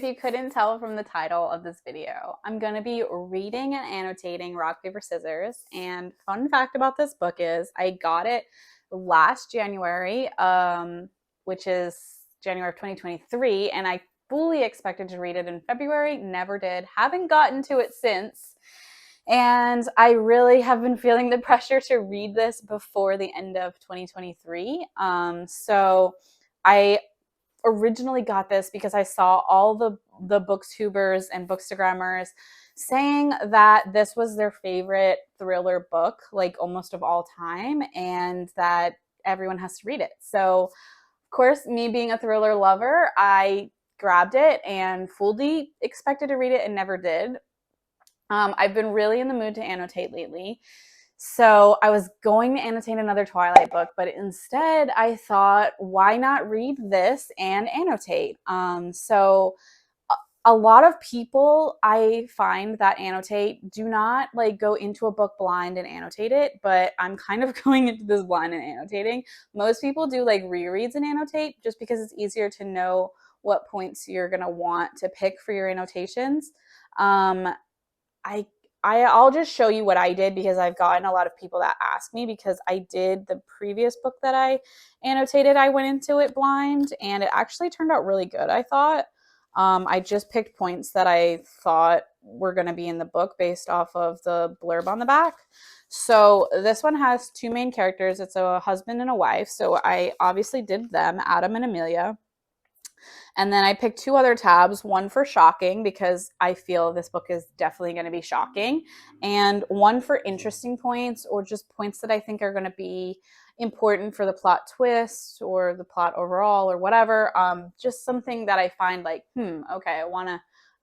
you couldn't tell from the title of this video, I'm going to be reading and annotating Rock, Paper, Scissors. And fun fact about this book is I got it last January, which is January of 2023, and I fully expected to read it in February, never did, haven't gotten to it since. And I really have been feeling the pressure to read this before the end of 2023. So I originally got this because I saw all the booktubers and bookstagrammers saying that this was their favorite thriller book, like almost of all time, and that everyone has to read it. So, of course, me being a thriller lover, I grabbed it and fully expected to read it and never did. I've been really in the mood to annotate lately. So I was going to annotate another Twilight book, but instead I thought, why not read this and annotate? So a lot of people I find that annotate do not like go into a book blind and annotate it, but I'm kind of going into this blind and annotating. Most people do like rereads and annotate just because it's easier to know what points you're going to want to pick for your annotations. I'll just show you what I did because I've gotten a lot of people that ask me, because I did the previous book that I annotated. I went into it blind and it actually turned out really good, I thought. I just picked points that I thought were going to be in the book based off of the blurb on the back. So this one has two main characters. It's a husband and a wife. So I obviously did them, Adam and Amelia. And then I picked two other tabs, one for shocking, because I feel this book is definitely going to be shocking, and one for interesting points, or just points that I think are going to be important for the plot twist or the plot overall or whatever. Just something that I find like, okay, I want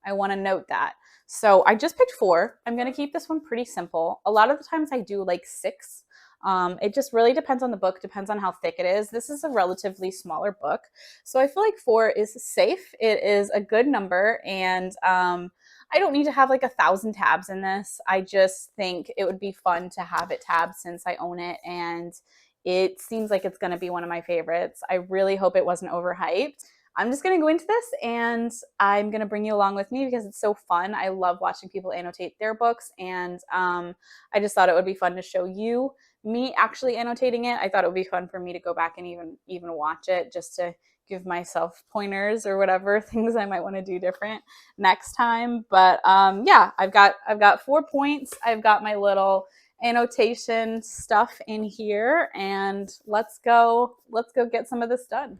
to note that. So I just picked 4. I'm going to keep this one pretty simple. A lot of the times I do like 6. It just really depends on the book, depends on how thick it is. This is a relatively smaller book, so I feel like 4 is safe. It is a good number, and I don't need to have like 1,000 tabs in this. I just think it would be fun to have it tabbed since I own it, and it seems like it's going to be one of my favorites. I really hope it wasn't overhyped. I'm just going to go into this and I'm going to bring you along with me because it's so fun. I love watching people annotate their books, and I just thought it would be fun to show you me actually annotating it. I thought it would be fun for me to go back and even watch it, just to give myself pointers or whatever things I might want to do different next time. But yeah, I've got 4 points. I've got my little annotation stuff in here, and let's go get some of this done.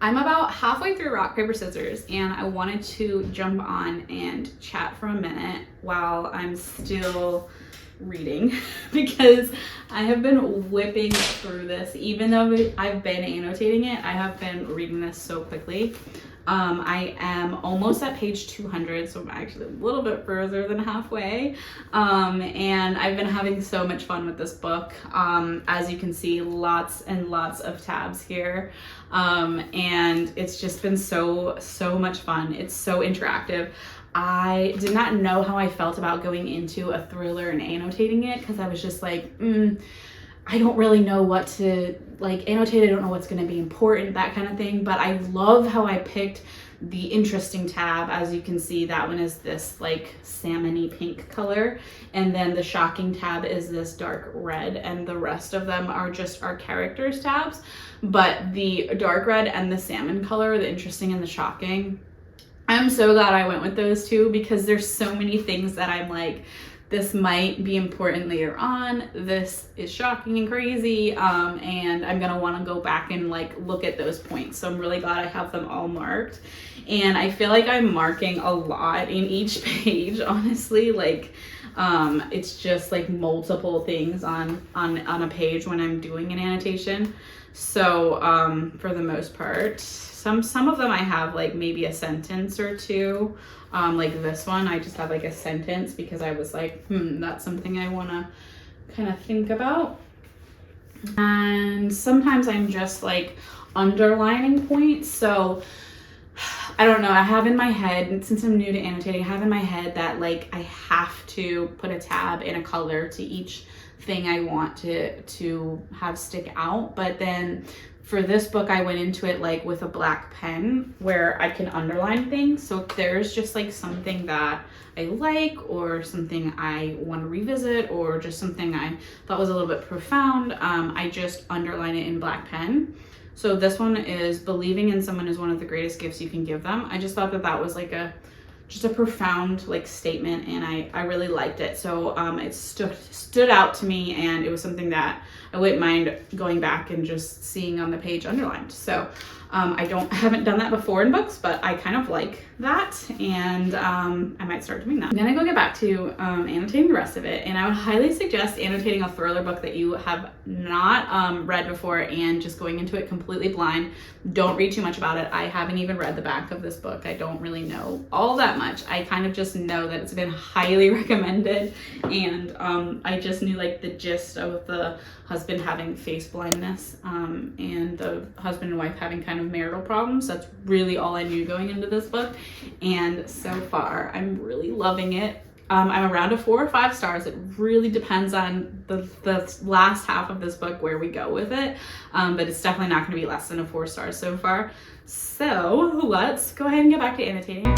I'm about halfway through rock, paper, scissors, and I wanted to jump on and chat for a minute while I'm still reading because I have been whipping through this. Even though I've been annotating it, I have been reading this so quickly. I am almost at page 200, so I'm actually a little bit further than halfway. And I've been having so much fun with this book. As you can see, lots and lots of tabs here. And it's just been so much fun. It's so interactive. I did not know how I felt about going into a thriller and annotating it because I was just like, I don't really know what to like annotate. I don't know what's going to be important, that kind of thing. But I love how I picked the interesting tab. As you can see, that one is this like salmony pink color. And then the shocking tab is this dark red. And the rest of them are just our characters tabs. But the dark red and the salmon color, the interesting and the shocking, I'm so glad I went with those two because there's so many things that I'm like, this might be important later on. This is shocking and crazy. And I'm gonna wanna go back and like look at those points. So I'm really glad I have them all marked. And I feel like I'm marking a lot in each page, honestly. Like, it's just like multiple things on a page when I'm doing an annotation. So for the most part, some of them I have like maybe a sentence or two. Like this one, I just have like a sentence because I was like, that's something I want to kind of think about. And sometimes I'm just like underlining points. So I don't know, I have in my head, since I'm new to annotating, I have in my head that like I have to put a tab in a color to each thing I want to have stick out. But then for this book, I went into it like with a black pen where I can underline things. So if there's just like something that I like or something I want to revisit or just something I thought was a little bit profound, I just underline it in black pen. So this one is believing in someone is one of the greatest gifts you can give them. I just thought that that was like just a profound like statement, and I really liked it. So it stood out to me, and it was something that I wouldn't mind going back and just seeing on the page underlined. So I haven't done that before in books, but I kind of like that, and I might start doing that. I'm gonna go get back to annotating the rest of it, and I would highly suggest annotating a thriller book that you have not read before and just going into it completely blind. Don't read too much about it. I haven't even read the back of this book. I don't really know all that much. I kind of just know that it's been highly recommended, and I just knew like the gist of the husband having face blindness and the husband and wife having kind of marital problems. That's really all I knew going into this book, and so far I'm really loving it. I'm around a 4 or 5 stars. It really depends on the last half of this book where we go with it, but it's definitely not going to be less than a 4 stars so far. So let's go ahead and get back to annotating.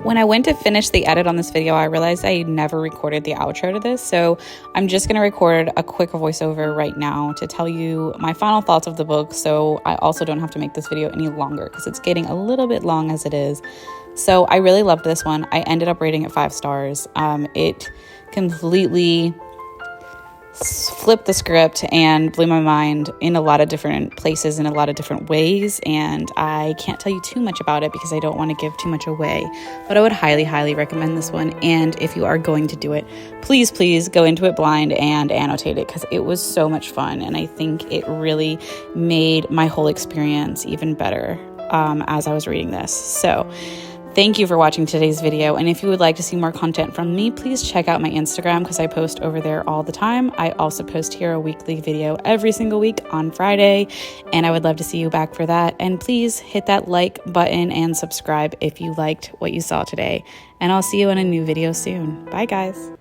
When I went to finish the edit on this video, I realized I never recorded the outro to this, so I'm just going to record a quick voiceover right now to tell you my final thoughts of the book, so I also don't have to make this video any longer because it's getting a little bit long as it is. So I really loved this one. I ended up rating it 5 stars. It completely flipped the script and blew my mind in a lot of different places, in a lot of different ways, and I can't tell you too much about it because I don't want to give too much away, but I would highly recommend this one. And if you are going to do it, please go into it blind and annotate it, because it was so much fun, and I think it really made my whole experience even better as I was reading this. So thank you for watching today's video, and if you would like to see more content from me, please check out my Instagram because I post over there all the time. I also post here a weekly video every single week on Friday, and I would love to see you back for that. And please hit that like button and subscribe if you liked what you saw today, and I'll see you in a new video soon. Bye guys.